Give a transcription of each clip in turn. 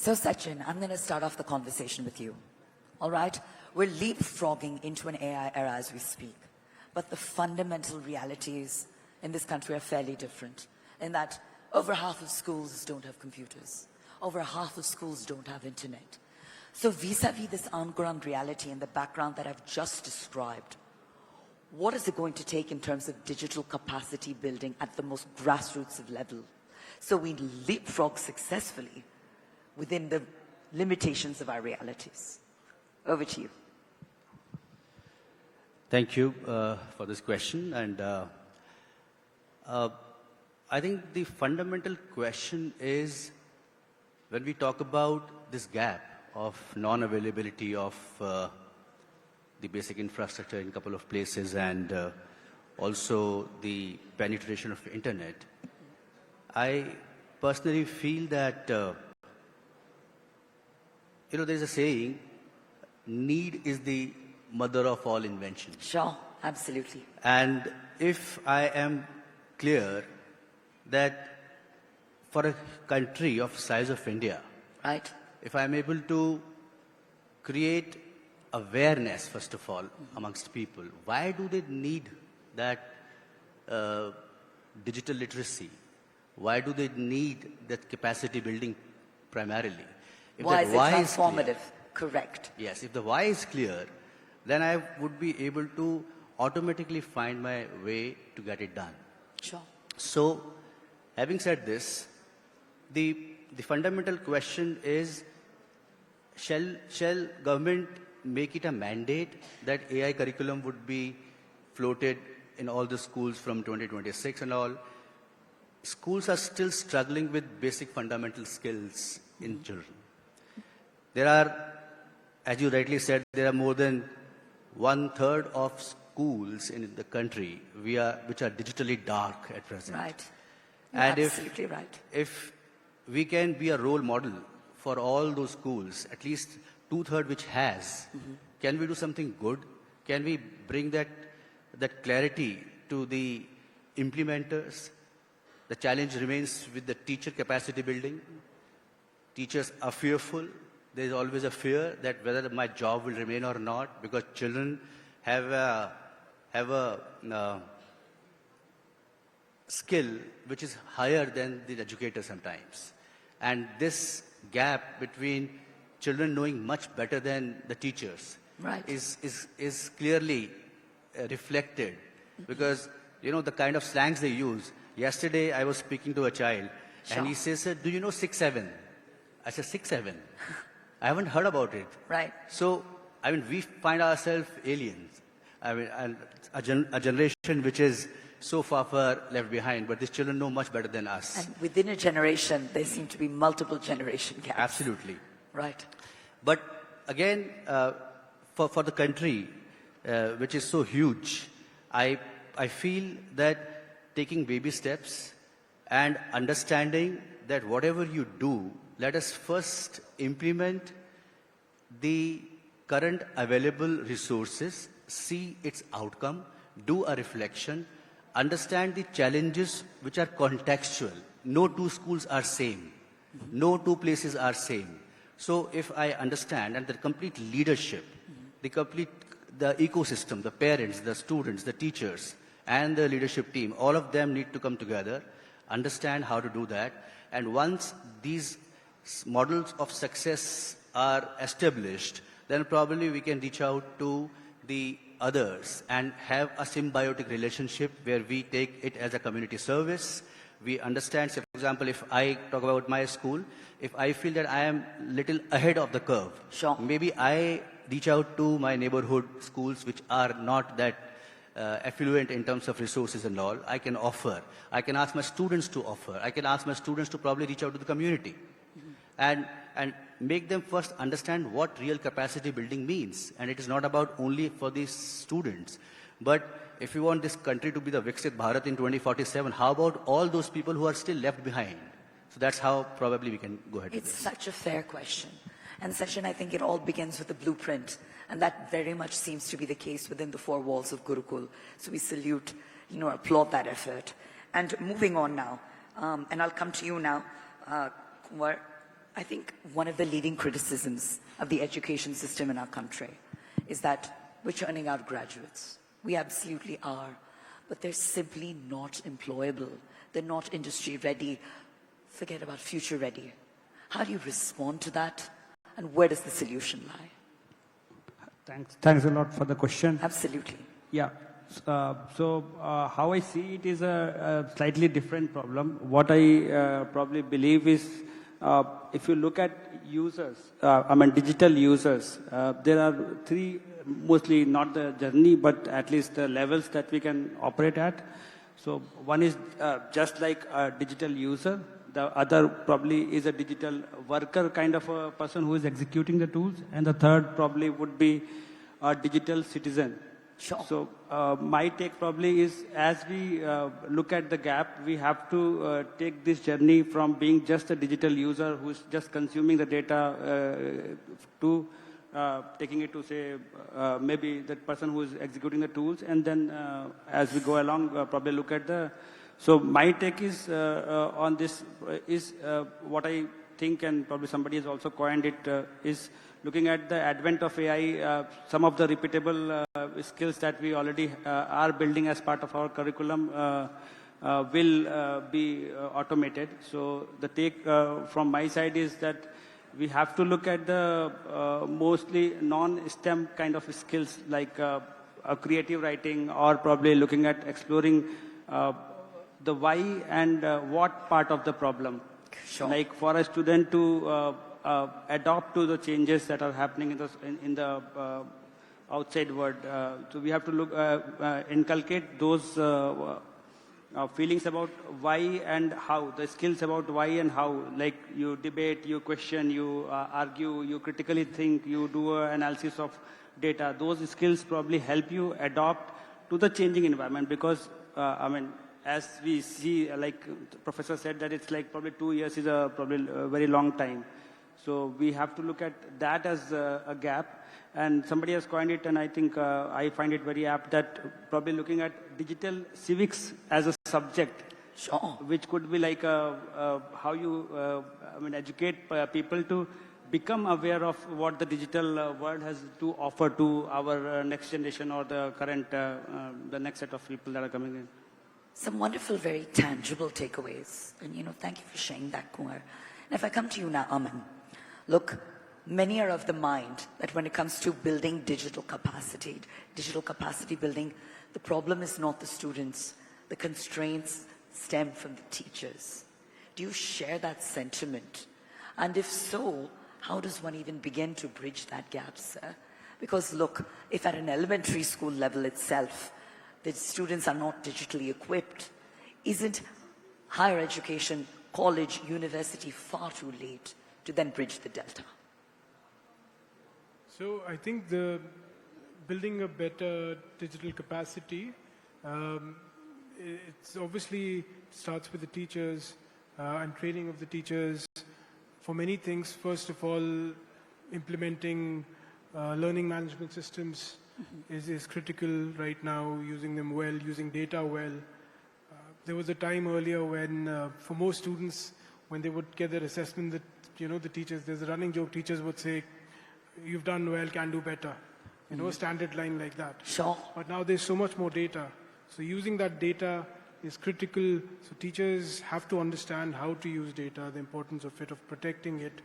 So Sachin, I'm going to start off the conversation with you. All right? We're leapfrogging into an AI era as we speak. But the fundamental realities in this country are fairly different, in that over half of schools don't have computers. Over half of schools don't have internet. So vis-a-vis this on-ground reality and the background that I've just described, what is it going to take in terms of digital capacity building at the most grassroots of level, so we leapfrog successfully within the limitations of our realities? Over to you. Thank you for this question. And I think the fundamental question is, when we talk about this gap of non-availability of the basic infrastructure in a couple of places, and also the penetration of internet, I personally feel that, there's a saying, need is the mother of all invention. Sure, absolutely. And if I am clear that for a country of size of India, right, if I am able to create awareness, first of all, amongst people, why do they need that digital literacy? Why do they need that capacity building primarily? If why is it transformative? Clear, correct. Yes, if the why is clear, then I would be able to automatically find my way to get it done. Sure. So, having said this, the fundamental question is, shall government make it a mandate that AI curriculum would be floated in all the schools from 2026 and all? Schools are still struggling with basic fundamental skills in children. There are, as you rightly said, there are more than 1/3 of schools in the country which are digitally dark at present. Right. And absolutely right. If we can be a role model for all those schools, at least 2/3 which has, can we do something good? Can we bring that clarity to the implementers? The challenge remains with the teacher capacity building. Teachers are fearful. There is always a fear that whether my job will remain or not, because children have a skill which is higher than the educator sometimes. And this gap between children knowing much better than the teachers, right, is clearly reflected, because the kind of slangs they use. Yesterday I was speaking to a child, and he says, "Sir, do you know 6-7?" I said, "6-7? I haven't heard about it." Right. So, we find ourselves aliens. A generation which is so far left behind, but these children know much better than us. And within a generation, there seem to be multiple generation gaps. Absolutely. Right. But again, for the country, which is so huge, I feel that taking baby steps and understanding that whatever you do, let us first implement the current available resources, see its outcome, do a reflection, understand the challenges which are contextual. No two schools are same. No two places are same. So if I understand, and the complete leadership, the ecosystem, the parents, the students, the teachers, and the leadership team, all of them need to come together, understand how to do that. And once these models of success are established, then probably we can reach out to the others and have a symbiotic relationship where we take it as a community service. We understand, say, for example, if I talk about my school, if I feel that I am little ahead of the curve, sure, maybe I reach out to my neighborhood schools which are not that affluent in terms of resources and all. I can offer. I can ask my students to offer. I can ask my students to probably reach out to the community. And make them first understand what real capacity building means. And it is not about only for these students. But if we want this country to be the Viksit Bharat in 2047, how about all those people who are still left behind? So that's how probably we can go ahead with this. It's such a fair question. And Sachin, I think it all begins with the blueprint. And that very much seems to be the case within the four walls of Gurukul. So we salute, applaud that effort. And moving on now, and I'll come to you now, Kumar. I think one of the leading criticisms of the education system in our country is that we're churning out graduates. We absolutely are, but they're simply not employable. They're not industry ready. Forget about future ready. How do you respond to that? And where does the solution lie? Thanks a lot for the question. Absolutely. Yeah. How I see it is a slightly different problem. What I probably believe is, if you look at users, digital users, there are three, mostly not the journey, but at least the levels that we can operate at. So one is just like a digital user. The other probably is a digital worker kind of a person who is executing the tools. And the third probably would be a digital citizen. Sure. So my take probably is, as we look at the gap, we have to take this journey from being just a digital user who's just consuming the data to taking it to, say, maybe that person who is executing the tools. And then as we go along, probably look at the... So my take is on this is what I think, and probably somebody has also coined it, is looking at the advent of AI, some of the repeatable skills that we already are building as part of our curriculum will be automated. So the take from my side is that we have to look at the mostly non-STEM kind of skills, like a creative writing, or probably looking at exploring the why and what part of the problem. Sure. Like for a student to adapt to the changes that are happening in the outside world. So we have to look, inculcate those feelings about why and how, the skills about why and how, like you debate, you question, you argue, you critically think, you do an analysis of data. Those skills probably help you adapt to the changing environment, because, as we see, like the professor said, that it's like probably 2 years is probably a very long time. So we have to look at that as a gap. And somebody has coined it, and I think I find it very apt, that probably looking at digital civics as a subject, Sure. which could be like how you educate people to become aware of what the digital world has to offer to our next generation, or the current, the next set of people that are coming in. Some wonderful, very tangible takeaways. And, thank you for sharing that, Kumar. And if I come to you now, Aman, look, many are of the mind that when it comes to building digital capacity building, the problem is not the students. The constraints stem from the teachers. Do you share that sentiment? And if so, how does one even begin to bridge that gap, sir? Because look, if at an elementary school level itself, the students are not digitally equipped, isn't higher education, college, university far too late to then bridge the delta? So I think building a better digital capacity, it's obviously starts with the teachers and training of the teachers. For many things, first of all, implementing learning management systems is critical right now, using them well, using data well. There was a time earlier when, for most students, when they would get their assessment, that, the teachers, there's a running joke, teachers would say, "You've done well, can do better." A standard line like that. Sure. But now there's so much more data. So using that data is critical. So teachers have to understand how to use data, the importance of it, of protecting it.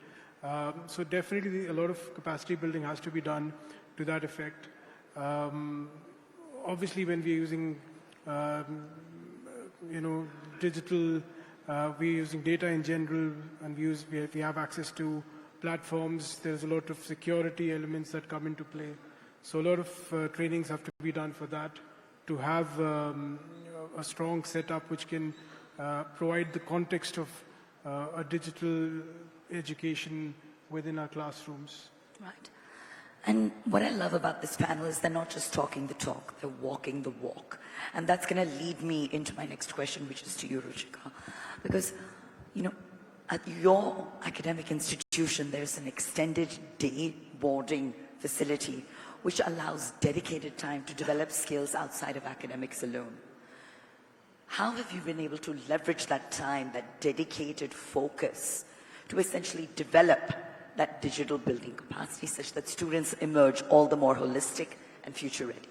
So definitely a lot of capacity building has to be done to that effect. Obviously, when we're using, digital, we're using data in general, and we have access to platforms. There's a lot of security elements that come into play. So a lot of trainings have to be done for that, to have a strong setup which can provide the context of a digital education within our classrooms. Right. And what I love about this panel is they're not just talking the talk, they're walking the walk. And that's going to lead me into my next question, which is to you, Ruchika. Because, at your academic institution, there's an extended day boarding facility which allows dedicated time to develop skills outside of academics alone. How have you been able to leverage that time, that dedicated focus, to essentially develop that digital building capacity such that students emerge all the more holistic and future ready?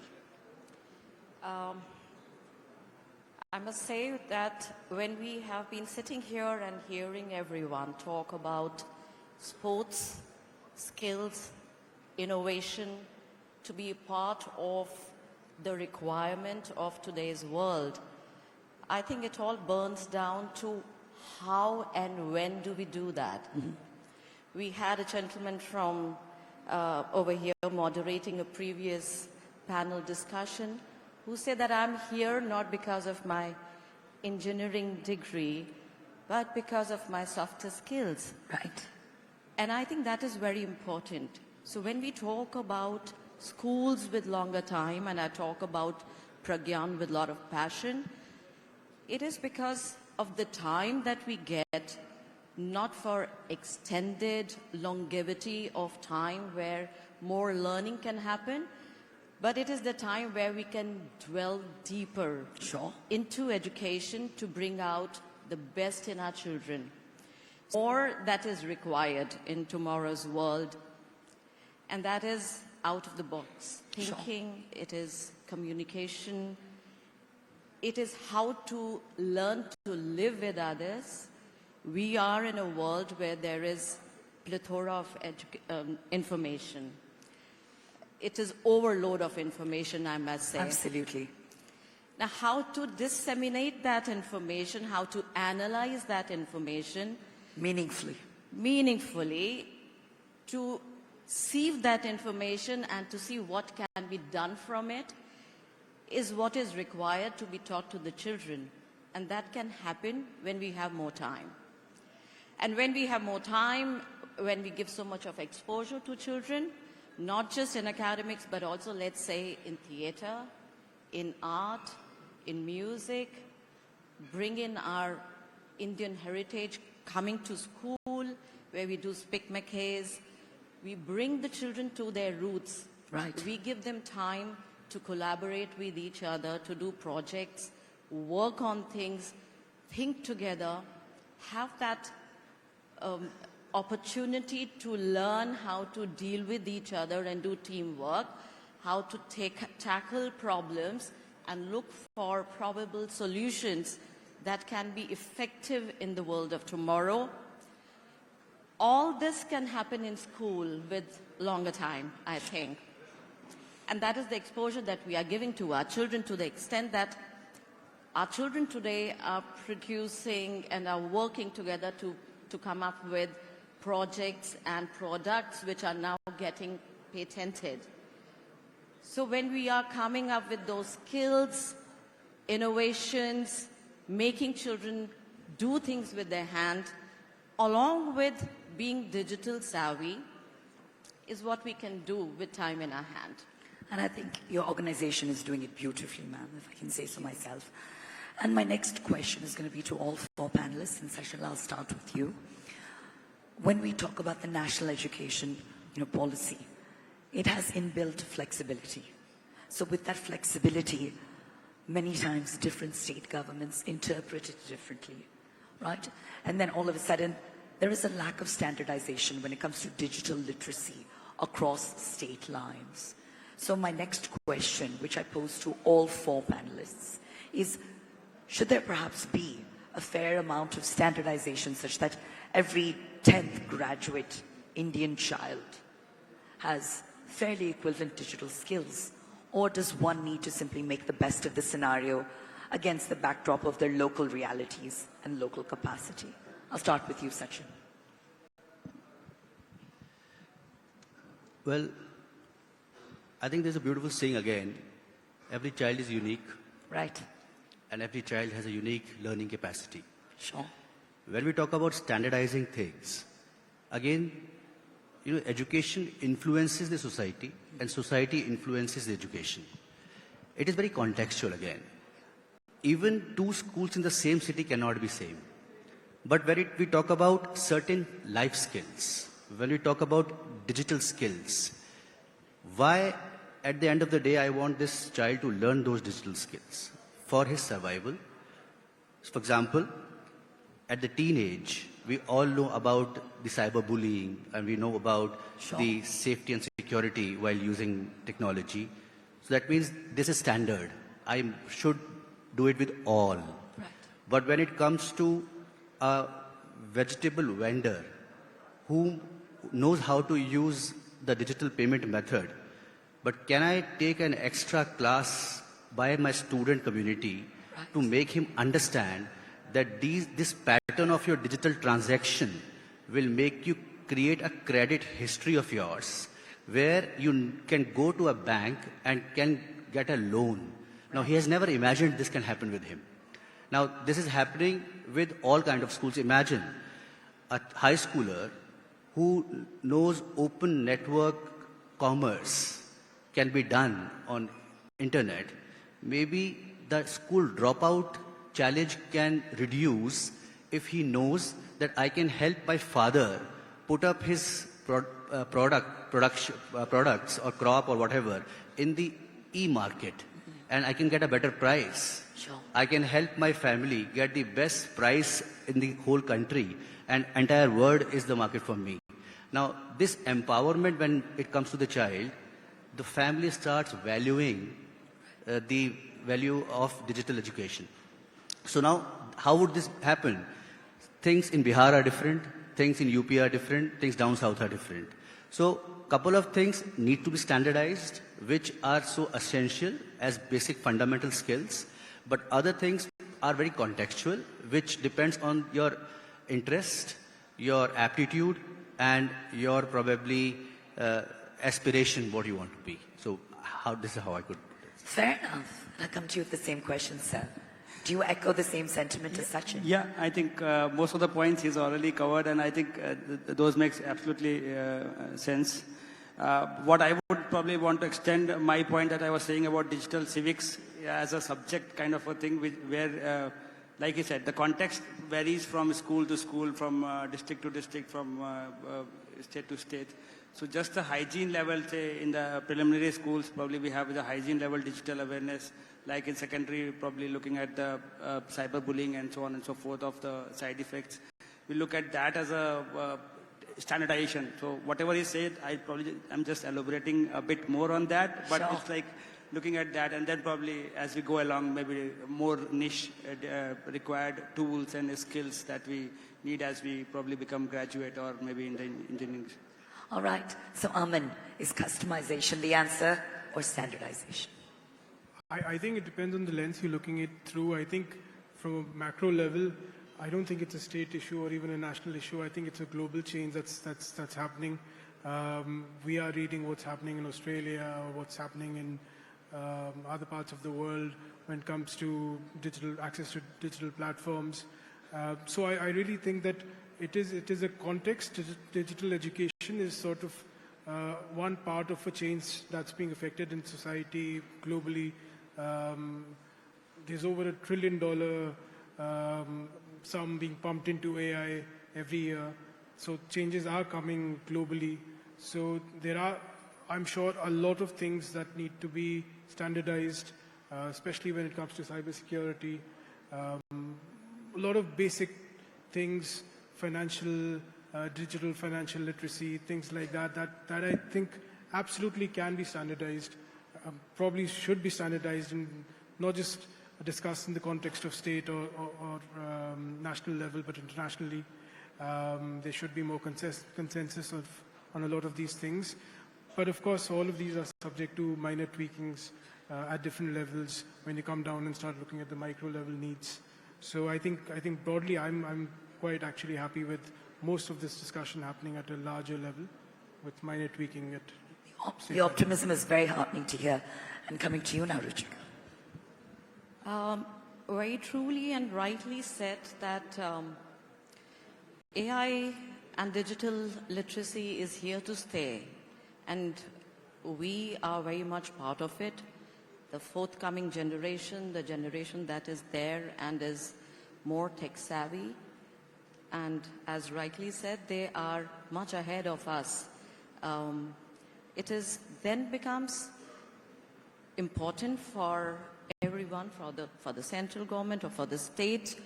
I must say that when we have been sitting here and hearing everyone talk about sports, skills, innovation, to be a part of the requirement of today's world, I think it all burns down to how and when do we do that. We had a gentleman from over here moderating a previous panel discussion who said that I'm here not because of my engineering degree, but because of my softer skills. Right. And I think that is very important. So when we talk about schools with longer time, and I talk about Pragyan with a lot of passion, it is because of the time that we get, not for extended longevity of time where more learning can happen, but it is the time where we can dwell deeper into education to bring out the best in our children. More that is required in tomorrow's world, and that is out of the box thinking, it is communication, it is how to learn to live with others. We are in a world where there is plethora of information. It is overload of information, I must say. Absolutely. Now, how to disseminate that information, how to analyze that information meaningfully, to sieve that information and to see what can be done from it, is what is required to be taught to the children. And that can happen when we have more time. And when we have more time, when we give so much of exposure to children, not just in academics, but also, let's say, in theater, in art, in music, bring in our Indian heritage, coming to school, where we do spick-macays. We bring the children to their roots. Right. We give them time to collaborate with each other, to do projects, work on things, think together, have that opportunity to learn how to deal with each other and do teamwork, how to tackle problems and look for probable solutions that can be effective in the world of tomorrow. All this can happen in school with longer time, I think. And that is the exposure that we are giving to our children, to the extent that our children today are producing and are working together to come up with projects and products which are now getting patented. So when we are coming up with those skills, innovations, making children do things with their hand, along with being digital savvy, is what we can do with time in our hand. And I think your organization is doing it beautifully, ma'am, if I can say so myself. And my next question is going to be to all four panelists, and Seshal, I'll start with you. When we talk about the national education policy, it has inbuilt flexibility. So with that flexibility, many times different state governments interpret it differently, right? And then all of a sudden, there is a lack of standardization when it comes to digital literacy across state lines. So my next question, which I pose to all four panelists, is should there perhaps be a fair amount of standardization such that every 10th graduate Indian child has fairly equivalent digital skills? Or does one need to simply make the best of the scenario against the backdrop of their local realities and local capacity? I'll start with you, Sachin. Well, I think there's a beautiful saying again, every child is unique. Right. And every child has a unique learning capacity. Sure. When we talk about standardizing things, again, education influences the society and society influences the education. It is very contextual again. Even two schools in the same city cannot be same. But when we talk about certain life skills, when we talk about digital skills, why at the end of the day I want this child to learn those digital skills for his survival? For example, at the teenage, we all know about the cyberbullying and we know about Sure. the safety and security while using technology. So that means this is standard. I should do it with all. Right. But when it comes to a vegetable vendor who knows how to use the digital payment method, but can I take an extra class by my student community to make him understand that this pattern of your digital transaction will make you create a credit history of yours where you can go to a bank and can get a loan. Now, he has never imagined this can happen with him. Now, this is happening with all kinds of schools. Imagine a high schooler who knows open network commerce can be done on internet. Maybe the school dropout challenge can reduce if he knows that I can help my father put up his products or crop or whatever in the e-market and I can get a better price. Sure. I can help my family get the best price in the whole country and entire world is the market for me. Now, this empowerment when it comes to the child, the family starts valuing the value of digital education. So now, how would this happen? Things in Bihar are different, things in UP are different, things down south are different. So, couple of things need to be standardized, which are so essential as basic fundamental skills, but other things are very contextual, which depends on your interest, your aptitude, and your probably aspiration, what you want to be. So, this is how I could put it. Fair enough. I'll come to you with the same question, sir. Do you echo the same sentiment as Sachin? Yeah, I think most of the points he's already covered, and I think those makes absolutely sense. What I would probably want to extend my point that I was saying about digital civics as a subject kind of a thing, where, like you said, the context varies from school to school, from district to district, from state to state. So just the hygiene level, say in the preliminary schools, probably we have the hygiene level digital awareness. Like in secondary, probably looking at the cyberbullying and so on and so forth of the side effects. We look at that as a standardization. So whatever he said, I'm just elaborating a bit more on that. But Sure. it's like looking at that, and then probably as we go along, maybe more niche required tools and skills that we need as we probably become graduate or maybe in the engineering. All right. So, Aman, is customization the answer or standardization? I think it depends on the lens you're looking it through. I think from a macro level, I don't think it's a state issue or even a national issue. I think it's a global change that's happening. We are reading what's happening in Australia or what's happening in other parts of the world when it comes to digital access to digital platforms. So I really think that it is a context. Digital education is sort of one part of a change that's being affected in society globally. There's over $1 trillion sum being pumped into AI every year. So changes are coming globally. So there are, I'm sure, a lot of things that need to be standardized, especially when it comes to cybersecurity. A lot of basic things, digital financial literacy, things like that I think absolutely can be standardized, probably should be standardized and not just discussed in the context of state or national level, but internationally. There should be more consensus on a lot of these things. But of course, all of these are subject to minor tweakings at different levels when you come down and start looking at the micro level needs. So I think broadly, I'm quite actually happy with most of this discussion happening at a larger level with minor tweaking at The optimism is very heartening to hear. And coming to you now, Ruchika. Very truly and rightly said that AI and digital literacy is here to stay, and we are very much part of it. The forthcoming generation, the generation that is there and is more tech savvy, and as rightly said, they are much ahead of us. It is then becomes important for everyone, for the central government or for the state,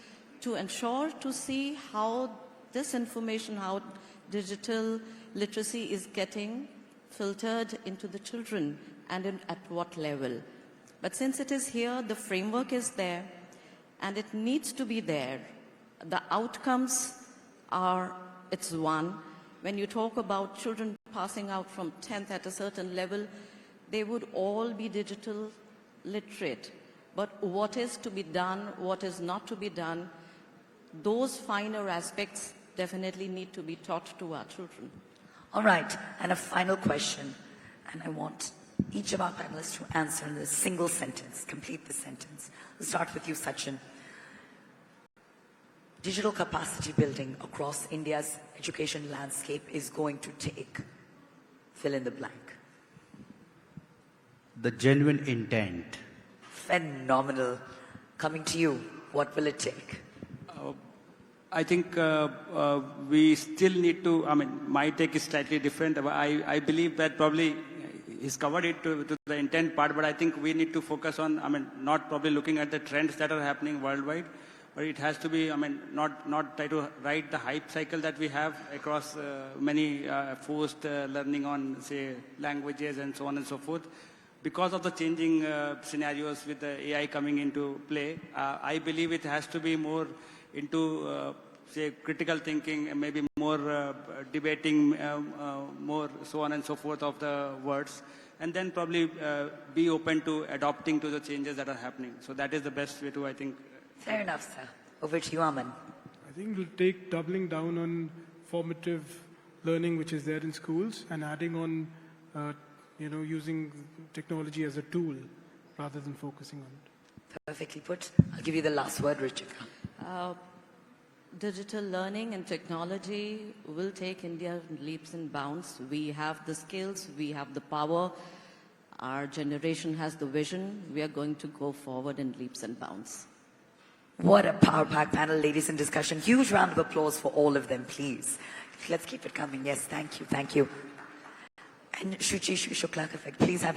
to ensure to see how this information, how digital literacy is getting filtered into the children and at what level. But since it is here, the framework is there, and it needs to be there. The outcomes are, it's one. When you talk about children passing out from 10th at a certain level, they would all be digital literate. But what is to be done, what is not to be done, those finer aspects definitely need to be taught to our children. All right, and a final question, and I want each of our panelists to answer in a single sentence, complete the sentence. We'll start with you, Sachin. Digital capacity building across India's education landscape is going to take, fill in the blank. The genuine intent. Phenomenal. Coming to you, what will it take? I think we still need to, I mean, my take is slightly different. I believe that probably he's covered it to the intent part, but I think we need to focus on, I mean, not probably looking at the trends that are happening worldwide, but it has to be, I mean, not try to ride the hype cycle that we have across many forced learning on, say, languages and so on and so forth. Because of the changing scenarios with the AI coming into play, I believe it has to be more into, say, critical thinking and maybe more debating, more so on and so forth of the words, and then probably be open to adopting to the changes that are happening. So that is the best way to, I think. Fair enough, sir. Over to you, Aman. I think it'll take doubling down on formative learning which is there in schools and adding on, using technology as a tool rather than focusing on it. Perfectly put. I'll give you the last word, Richika. Digital learning and technology will take India leaps and bounds. We have the skills, we have the power. Our generation has the vision. We are going to go forward in leaps and bounds. What a power-packed panel, ladies in discussion. Huge round of applause for all of them, please. Let's keep it coming. Yes, thank you, thank you. And Shuchi Shukla, please have your